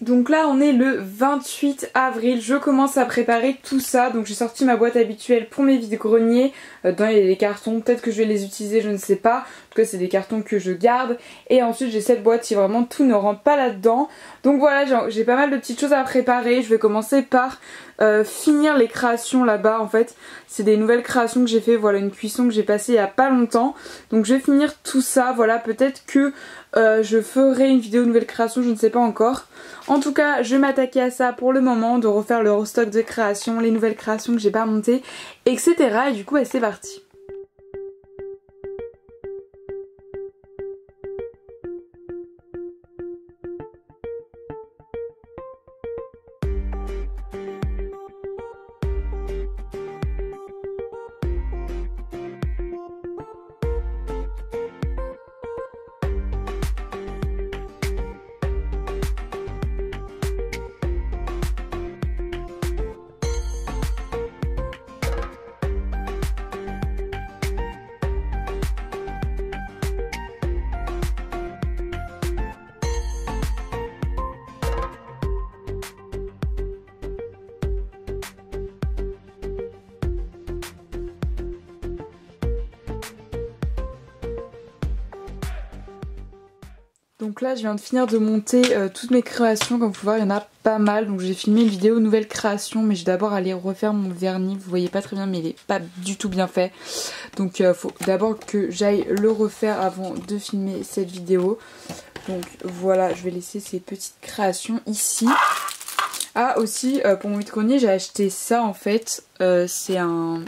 Donc là on est le 28 avril, je commence à préparer tout ça. Donc j'ai sorti ma boîte habituelle pour mes vides-greniers. Dedans il y a des cartons, peut-être que je vais les utiliser, je ne sais pas. En tout cas c'est des cartons que je garde. Et ensuite j'ai cette boîte si vraiment tout ne rentre pas là-dedans. Donc voilà, j'ai pas mal de petites choses à préparer. Je vais commencer par finir les créations là-bas en fait. C'est des nouvelles créations que j'ai fait, voilà une cuisson que j'ai passée il y a pas longtemps. Donc je vais finir tout ça, voilà peut-être que je ferai une vidéo nouvelle création, je ne sais pas encore. En tout cas je vais m'attaquer à ça pour le moment, de refaire le restock de création, les nouvelles créations que j'ai pas montées, etc. Et du coup c'est parti. Donc là je viens de finir de monter toutes mes créations, comme vous pouvez voir il y en a pas mal. Donc j'ai filmé une vidéo nouvelle création, mais je vais d'abord aller refaire mon vernis. Vous voyez pas très bien mais il est pas du tout bien fait. Donc il faut d'abord que j'aille le refaire avant de filmer cette vidéo. Donc voilà, je vais laisser ces petites créations ici. Ah aussi pour mon vide-grenier j'ai acheté ça en fait, c'est un...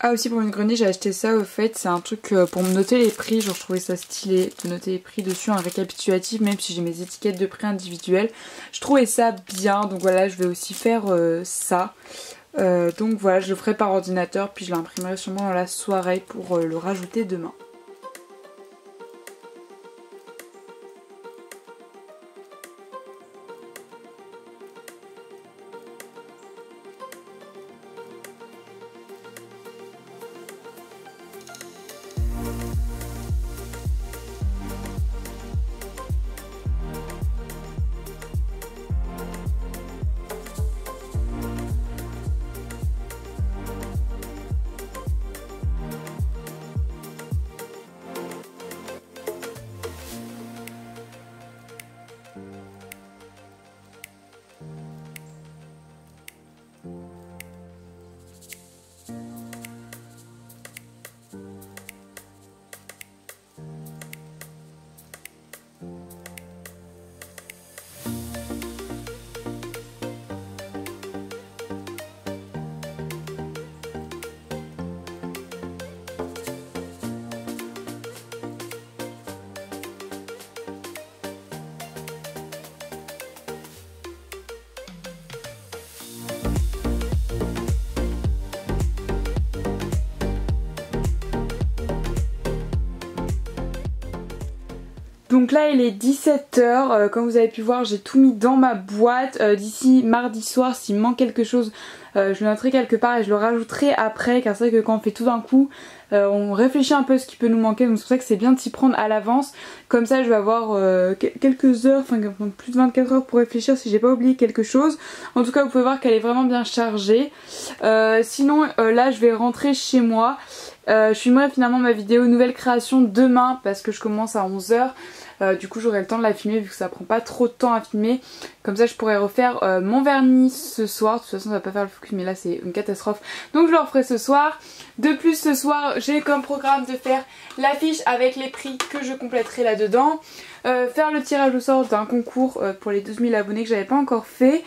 Ah aussi pour une grenier j'ai acheté ça au fait, c'est un truc pour me noter les prix, genre je trouvais ça stylé de noter les prix dessus, un récapitulatif même si j'ai mes étiquettes de prix individuelles. Je trouvais ça bien, donc voilà je vais aussi faire ça. Donc voilà je le ferai par ordinateur puis je l'imprimerai sûrement dans la soirée pour le rajouter demain. Donc là il est 17 h, comme vous avez pu voir j'ai tout mis dans ma boîte. D'ici mardi soir s'il me manque quelque chose je le noterai quelque part et je le rajouterai après, car c'est vrai que quand on fait tout d'un coup on réfléchit un peu à ce qui peut nous manquer, donc c'est pour ça que c'est bien de s'y prendre à l'avance. Comme ça je vais avoir quelques heures, enfin plus de 24 heures pour réfléchir si j'ai pas oublié quelque chose. En tout cas vous pouvez voir qu'elle est vraiment bien chargée. Sinon là je vais rentrer chez moi. Je filmerai finalement ma vidéo nouvelle création demain parce que je commence à 11 h. Du coup j'aurai le temps de la filmer vu que ça prend pas trop de temps à filmer. Comme ça je pourrai refaire mon vernis ce soir. De toute façon ça va pas faire le focus mais là c'est une catastrophe. Donc je le referai ce soir. De plus ce soir j'ai comme programme de faire l'affiche avec les prix que je compléterai là dedans. Faire le tirage au sort d'un concours pour les 12 000 abonnés que j'avais pas encore fait.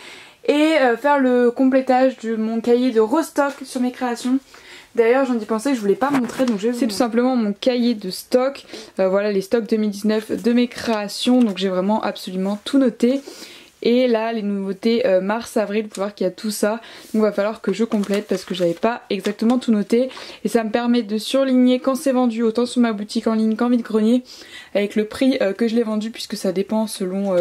Et faire le complétage de mon cahier de restock sur mes créations. D'ailleurs j'en ai pensé que je voulais pas montrer, donc c'est tout simplement mon cahier de stock. Voilà les stocks 2019 de mes créations, donc j'ai vraiment absolument tout noté. Et là les nouveautés mars-avril, vous pouvez voir qu'il y a tout ça. Donc il va falloir que je complète parce que j'avais pas exactement tout noté. Et ça me permet de surligner quand c'est vendu, autant sur ma boutique en ligne qu'en vide-grenier, avec le prix que je l'ai vendu, puisque ça dépend selon...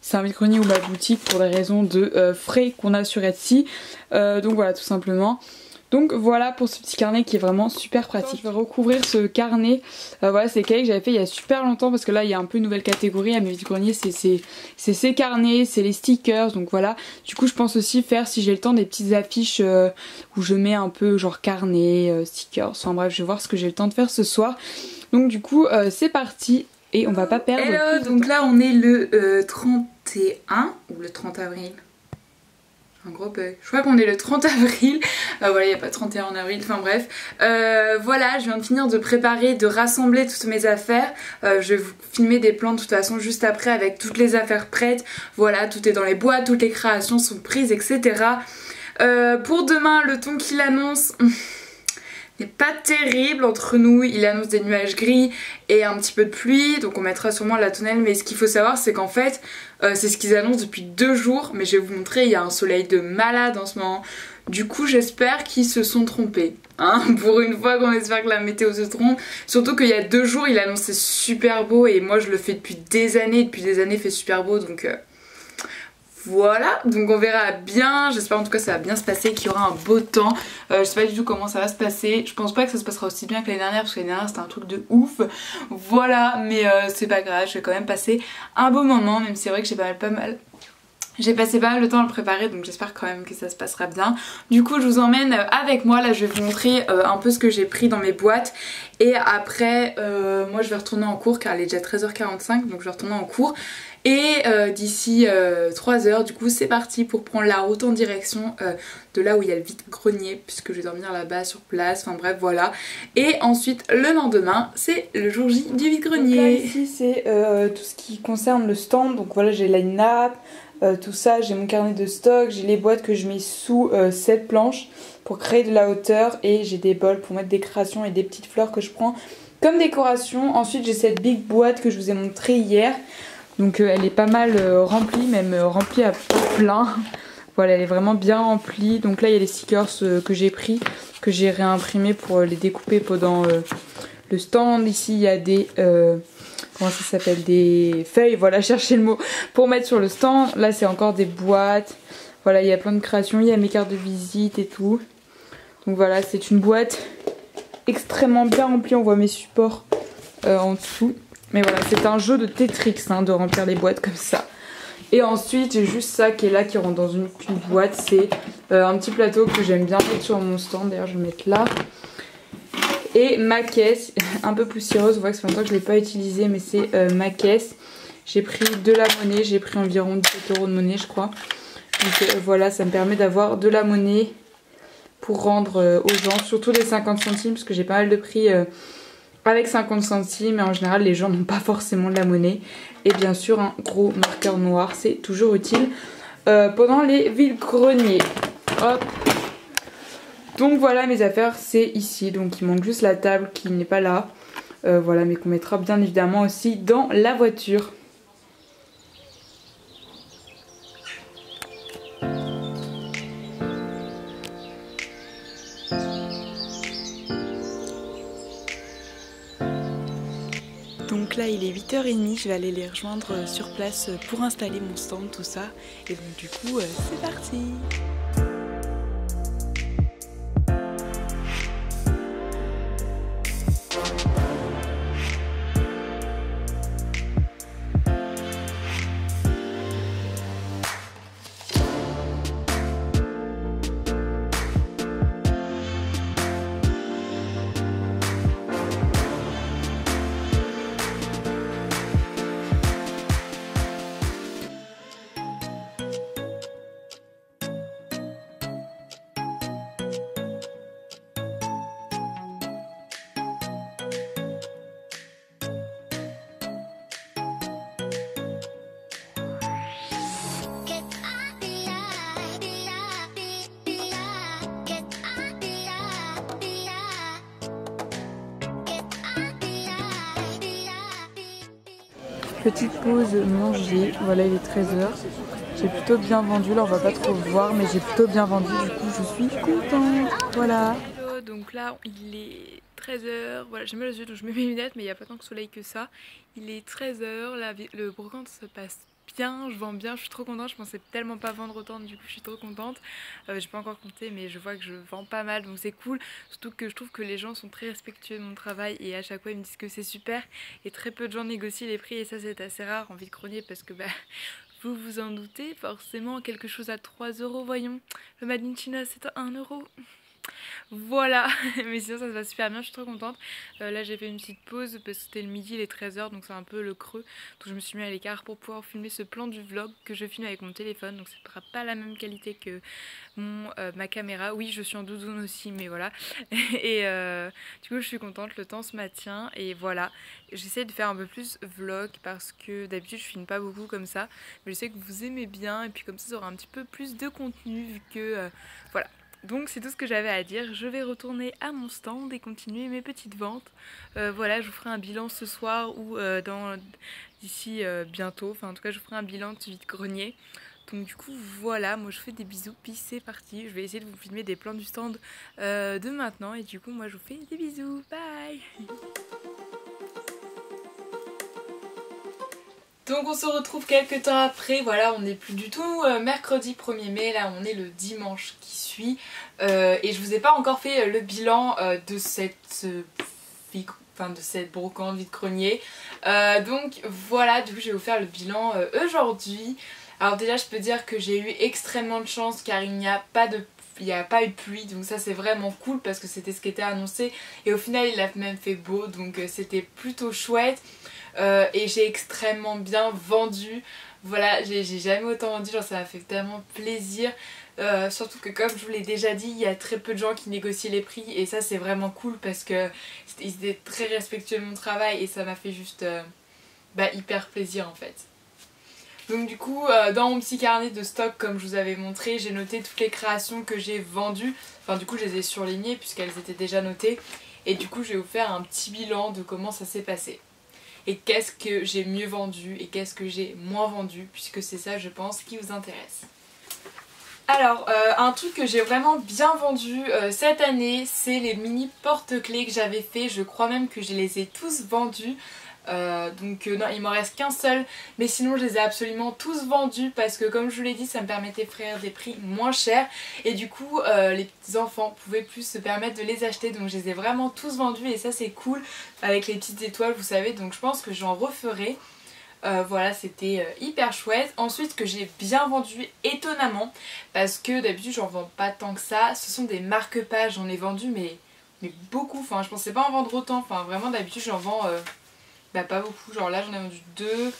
c'est un vide-grenier ou ma boutique pour des raisons de frais qu'on a sur Etsy. Donc voilà tout simplement. Donc voilà pour ce petit carnet qui est vraiment super pratique. Je vais recouvrir ce carnet, voilà c'est le cahier que j'avais fait il y a super longtemps parce que là il y a un peu une nouvelle catégorie à mes vide-greniers, c'est ces carnets, c'est les stickers, donc voilà. Du coup je pense aussi faire, si j'ai le temps, des petites affiches où je mets un peu genre carnet, stickers, enfin bref je vais voir ce que j'ai le temps de faire ce soir. Donc du coup c'est parti et on va pas perdre plus de temps. Donc là on est le 31 ou le 30 avril. Un gros bug. Je crois qu'on est le 30 avril. Voilà, il n'y a pas 31 en avril. Enfin bref. Voilà, je viens de finir de préparer, de rassembler toutes mes affaires. Je vais vous filmer des plans de toute façon juste après avec toutes les affaires prêtes. Voilà, tout est dans les boîtes, toutes les créations sont prises, etc. Pour demain, le ton qu'il annonce n'est pas terrible entre nous. Il annonce des nuages gris et un petit peu de pluie, donc on mettra sûrement la tonnelle. Mais ce qu'il faut savoir, c'est qu'en fait c'est ce qu'ils annoncent depuis 2 jours, mais je vais vous montrer, il y a un soleil de malade en ce moment. Du coup j'espère qu'ils se sont trompés, hein, pour une fois qu'on espère que la météo se trompe. Surtout qu'il y a 2 jours il annonçait super beau et moi je le fais depuis des années il fait super beau, donc voilà, donc on verra bien, j'espère en tout cas ça va bien se passer, qu'il y aura un beau temps. Je sais pas du tout comment ça va se passer, je pense pas que ça se passera aussi bien que l'année dernière parce que l'année dernière c'était un truc de ouf. Voilà, mais c'est pas grave, je vais quand même passer un beau moment, même si c'est vrai que j'ai passé pas mal de temps à le préparer, donc j'espère quand même que ça se passera bien. Du coup je vous emmène avec moi, là je vais vous montrer un peu ce que j'ai pris dans mes boîtes. Et après moi je vais retourner en cours car il est déjà 13h45, donc je vais retourner en cours. Et d'ici 3h du coup c'est parti pour prendre la route en direction de là où il y a le vide-grenier, puisque je vais dormir là-bas sur place, enfin bref voilà. Et ensuite le lendemain c'est le jour J du vide-grenier. Donc là ici c'est tout ce qui concerne le stand, donc voilà j'ai la nappe, tout ça, j'ai mon carnet de stock, j'ai les boîtes que je mets sous cette planche pour créer de la hauteur, et j'ai des bols pour mettre des créations et des petites fleurs que je prends comme décoration. Ensuite j'ai cette big boîte que je vous ai montrée hier, donc elle est pas mal remplie, même remplie à plein. Voilà, elle est vraiment bien remplie. Donc là il y a les stickers que j'ai pris, que j'ai réimprimés pour les découper pendant le stand. Ici il y a des comment ça s'appelle, des feuilles, voilà, chercher le mot, pour mettre sur le stand. Là c'est encore des boîtes, voilà, il y a plein de créations, il y a mes cartes de visite et tout. Donc voilà, c'est une boîte extrêmement bien remplie, on voit mes supports en dessous. Mais voilà, c'est un jeu de Tetris hein, de remplir les boîtes comme ça. Et ensuite j'ai juste ça qui est là, qui rentre dans une boîte, c'est un petit plateau que j'aime bien mettre sur mon stand, d'ailleurs je vais le mettre là. Et ma caisse, un peu poussiéreuse, on voit que ça fait longtemps que je ne l'ai pas utilisée, mais c'est ma caisse. J'ai pris de la monnaie, j'ai pris environ 17 € de monnaie je crois. Donc voilà, ça me permet d'avoir de la monnaie pour rendre aux gens, surtout les 50 centimes, parce que j'ai pas mal de prix avec 50 centimes, et en général les gens n'ont pas forcément de la monnaie. Et bien sûr un gros marqueur noir, c'est toujours utile pendant les vide-greniers. Hop. Donc voilà, mes affaires c'est ici, donc il manque juste la table qui n'est pas là, voilà, mais qu'on mettra bien évidemment aussi dans la voiture. Donc là il est 8h30, je vais aller les rejoindre sur place pour installer mon stand, tout ça. Et donc du coup c'est parti. Petite pause manger, voilà il est 13h. J'ai plutôt bien vendu, là on va pas trop voir, mais j'ai plutôt bien vendu, du coup je suis contente, voilà. Donc là il est 13h, voilà j'ai mal aux yeux donc je mets mes lunettes, mais il n'y a pas tant de soleil que ça. Il est 13h, le brocante se passe bien, je vends bien, je suis trop contente. Je pensais tellement pas vendre autant, du coup je suis trop contente. J'ai pas encore compté mais je vois que je vends pas mal donc c'est cool. Surtout que je trouve que les gens sont très respectueux de mon travail et à chaque fois ils me disent que c'est super. Et très peu de gens négocient les prix et ça c'est assez rare en vide-grenier parce que bah... Vous vous en doutez, forcément quelque chose à 3 euros, voyons. Le Made in China c'est à 1 euro. Voilà, mais sinon ça se va super bien, je suis trop contente. Là j'ai fait une petite pause parce que c'était le midi, les 13h, donc c'est un peu le creux. Donc je me suis mis à l'écart pour pouvoir filmer ce plan du vlog que je filme avec mon téléphone. Donc ça ne sera pas la même qualité que ma caméra. Oui, je suis en doudoune aussi, mais voilà. Et du coup je suis contente, le temps se maintient. Et voilà, j'essaie de faire un peu plus vlog parce que d'habitude je filme pas beaucoup comme ça. Mais je sais que vous aimez bien et puis comme ça aura un petit peu plus de contenu vu que voilà. Donc c'est tout ce que j'avais à dire, je vais retourner à mon stand et continuer mes petites ventes. Voilà, je vous ferai un bilan ce soir ou d'ici bientôt, enfin en tout cas je vous ferai un bilan de vide-grenier. Donc du coup voilà, moi je vous fais des bisous, puis c'est parti. Je vais essayer de vous filmer des plans du stand de maintenant et du coup moi je vous fais des bisous, bye. Donc on se retrouve quelques temps après, voilà on n'est plus du tout mercredi 1er mai, là on est le dimanche qui suit et je vous ai pas encore fait le bilan de cette brocante vide-grenier. Donc voilà, du coup je vais vous faire le bilan aujourd'hui. Alors déjà je peux dire que j'ai eu extrêmement de chance car il n'y a pas eu de pluie, donc ça c'est vraiment cool parce que c'était ce qui était annoncé et au final il a même fait beau, donc c'était plutôt chouette. Et j'ai extrêmement bien vendu, voilà, j'ai jamais autant vendu, genre ça m'a fait tellement plaisir. Surtout que comme je vous l'ai déjà dit, il y a très peu de gens qui négocient les prix et ça c'est vraiment cool parce que ils étaient très respectueux de mon travail et ça m'a fait juste hyper plaisir en fait. Donc du coup dans mon petit carnet de stock comme je vous avais montré, j'ai noté toutes les créations que j'ai vendues. Enfin du coup je les ai surlignées puisqu'elles étaient déjà notées. Et du coup je vais vous faire un petit bilan de comment ça s'est passé. Et qu'est-ce que j'ai mieux vendu et qu'est-ce que j'ai moins vendu, puisque c'est ça je pense qui vous intéresse. Alors un truc que j'ai vraiment bien vendu cette année, c'est les mini porte-clés que j'avais fait. Je crois même que je les ai tous vendus. Non, il m'en reste qu'un seul, mais sinon je les ai absolument tous vendus parce que comme je vous l'ai dit ça me permettait de faire des prix moins chers et du coup les petits enfants pouvaient plus se permettre de les acheter, donc je les ai vraiment tous vendus et ça c'est cool avec les petites étoiles vous savez, donc je pense que j'en referai. Voilà, c'était hyper chouette. Ensuite, que j'ai bien vendu étonnamment parce que d'habitude j'en vends pas tant que ça, ce sont des marque-pages. J'en ai vendu mais beaucoup, enfin je pensais pas en vendre autant, enfin vraiment d'habitude j'en vends pas beaucoup, genre là j'en ai vendu 2,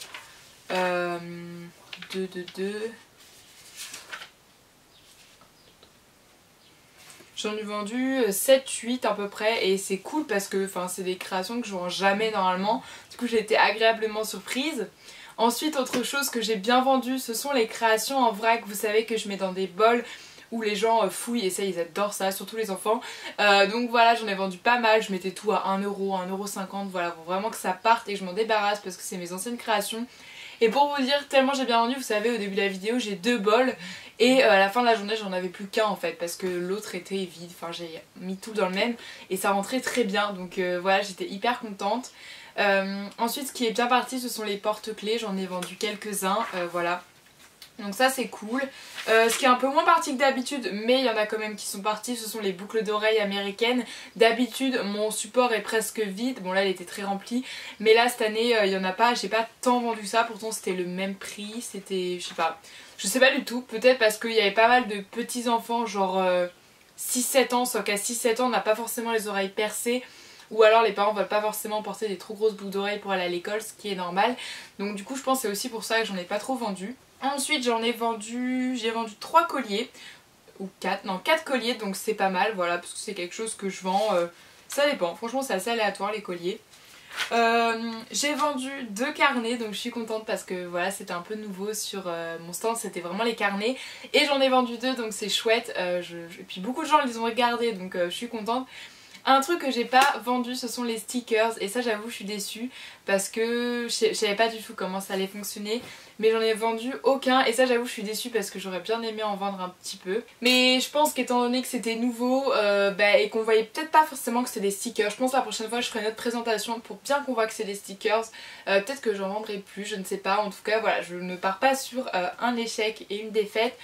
j'en ai vendu 7-8 à peu près et c'est cool parce que c'est des créations que je vends jamais normalement, du coup j'ai été agréablement surprise. Ensuite autre chose que j'ai bien vendu, ce sont les créations en vrac, vous savez que je mets dans des bols où les gens fouillent et ça ils adorent ça, surtout les enfants. Donc voilà, j'en ai vendu pas mal, je mettais tout à 1€, 1,50€, voilà, pour vraiment que ça parte et que je m'en débarrasse parce que c'est mes anciennes créations. Et pour vous dire, tellement j'ai bien vendu, vous savez au début de la vidéo j'ai 2 bols et à la fin de la journée j'en avais plus qu'un en fait parce que l'autre était vide, enfin j'ai mis tout dans le même et ça rentrait très bien, donc voilà, j'étais hyper contente. Ensuite ce qui est bien parti ce sont les porte-clés, j'en ai vendu quelques-uns, voilà. Donc ça c'est cool. Ce qui est un peu moins parti que d'habitude, mais il y en a quand même qui sont partis, ce sont les boucles d'oreilles américaines. D'habitude mon support est presque vide, bon là il était très rempli, mais là cette année il y en a pas, j'ai pas tant vendu ça, pourtant c'était le même prix, c'était, je sais pas du tout, peut-être parce qu'il y avait pas mal de petits enfants genre 6-7 ans, sauf qu'à 6-7 ans on n'a pas forcément les oreilles percées. Ou alors les parents veulent pas forcément porter des trop grosses boucles d'oreilles pour aller à l'école, ce qui est normal. Donc du coup je pense que c'est aussi pour ça que j'en ai pas trop vendu. Ensuite j'ai vendu 3 colliers, ou 4, non 4 colliers, donc c'est pas mal, voilà, parce que c'est quelque chose que je vends, ça dépend, franchement c'est assez aléatoire les colliers. J'ai vendu 2 carnets, donc je suis contente parce que voilà c'était un peu nouveau sur mon stand, c'était vraiment les carnets. Et j'en ai vendu 2 donc c'est chouette, et puis beaucoup de gens les ont regardés donc je suis contente. Un truc que j'ai pas vendu, ce sont les stickers, et ça j'avoue je suis déçue parce que je savais pas du tout comment ça allait fonctionner, mais j'en ai vendu aucun et ça j'avoue je suis déçue parce que j'aurais bien aimé en vendre un petit peu. Mais je pense qu'étant donné que c'était nouveau et qu'on voyait peut-être pas forcément que c'est des stickers, je pense que la prochaine fois je ferai une autre présentation pour bien qu'on voit que c'est des stickers. Peut-être que j'en vendrai plus, je ne sais pas. En tout cas voilà, je ne pars pas sur un échec et une défaite.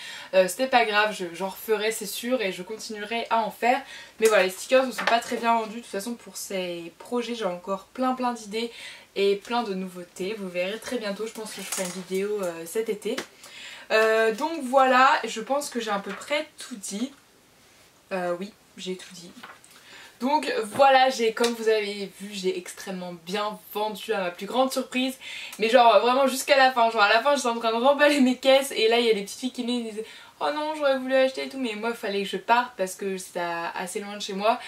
C'était pas grave, j'en referai c'est sûr et je continuerai à en faire. Mais voilà, les stickers ne sont pas très bien vendus. De toute façon pour ces projets j'ai encore plein d'idées et plein de nouveautés. Vous verrez très bientôt, je pense que je ferai une vidéo cet été. Donc voilà, je pense que j'ai à peu près tout dit. Oui, j'ai tout dit. Donc voilà, comme vous avez vu, j'ai extrêmement bien vendu à ma plus grande surprise. Mais genre vraiment jusqu'à la fin, genre à la fin j'étais en train de remballer mes caisses et là il y a des petites filles qui me disaient oh non j'aurais voulu acheter et tout, mais moi il fallait que je parte parce que c'était assez loin de chez moi.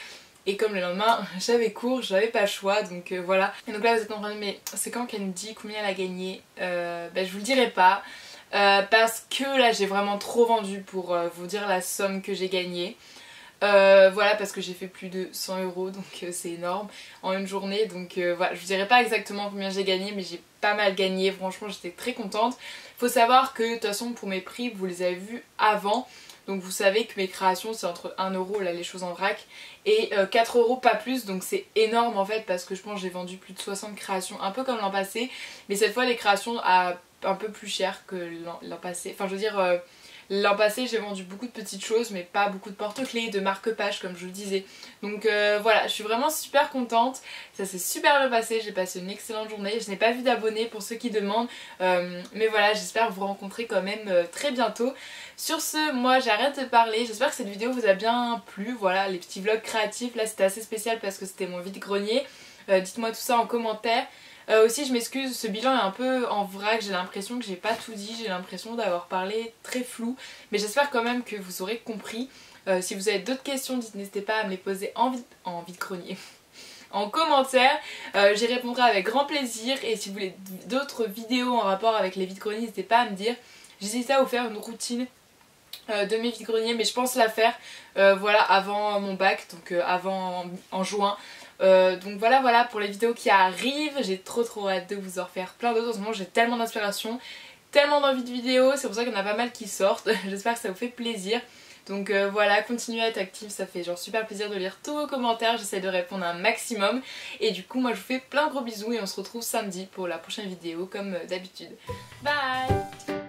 Et comme le lendemain j'avais cours, j'avais pas le choix, donc voilà. Et donc là vous êtes en train de mais c'est quand qu'elle me dit combien elle a gagné? Je vous le dirai pas parce que là j'ai vraiment trop vendu pour vous dire la somme que j'ai gagnée. Voilà, parce que j'ai fait plus de 100 € donc c'est énorme en une journée, donc voilà, je vous dirai pas exactement combien j'ai gagné mais j'ai pas mal gagné, franchement j'étais très contente. Faut savoir que de toute façon pour mes prix vous les avez vus avant, donc vous savez que mes créations c'est entre 1 € là les choses en vrac et 4 € pas plus, donc c'est énorme en fait parce que je pense que j'ai vendu plus de 60 créations, un peu comme l'an passé, mais cette fois les créations à un peu plus cher que l'an passé, enfin je veux dire l'an passé j'ai vendu beaucoup de petites choses mais pas beaucoup de porte-clés, de marque-pages comme je vous le disais. Donc voilà, je suis vraiment super contente, ça s'est super bien passé, j'ai passé une excellente journée. Je n'ai pas vu d'abonnés pour ceux qui demandent, mais voilà, j'espère vous rencontrer quand même très bientôt. Sur ce, moi j'arrête de parler, j'espère que cette vidéo vous a bien plu. Voilà, les petits vlogs créatifs, là c'était assez spécial parce que c'était mon vide-grenier. Dites-moi tout ça en commentaire. Aussi je m'excuse, ce bilan est un peu en vrac, j'ai l'impression que j'ai pas tout dit, j'ai l'impression d'avoir parlé très flou, mais j'espère quand même que vous aurez compris. Si vous avez d'autres questions, n'hésitez pas à me les poser en vide-grenier. En commentaire, j'y répondrai avec grand plaisir, et si vous voulez d'autres vidéos en rapport avec les vide-greniers, n'hésitez pas à me dire. J'hésite à vous faire une routine de mes vide-greniers, mais je pense la faire voilà, avant mon bac, donc en juin. Donc voilà pour les vidéos qui arrivent, j'ai trop hâte de vous en refaire plein d'autres. En ce moment j'ai tellement d'inspiration, tellement d'envie de vidéos, c'est pour ça qu'il y en a pas mal qui sortent. J'espère que ça vous fait plaisir. Donc voilà, continuez à être active, ça fait genre super plaisir de lire tous vos commentaires, j'essaie de répondre un maximum. Et du coup moi je vous fais plein de gros bisous et on se retrouve samedi pour la prochaine vidéo comme d'habitude. Bye!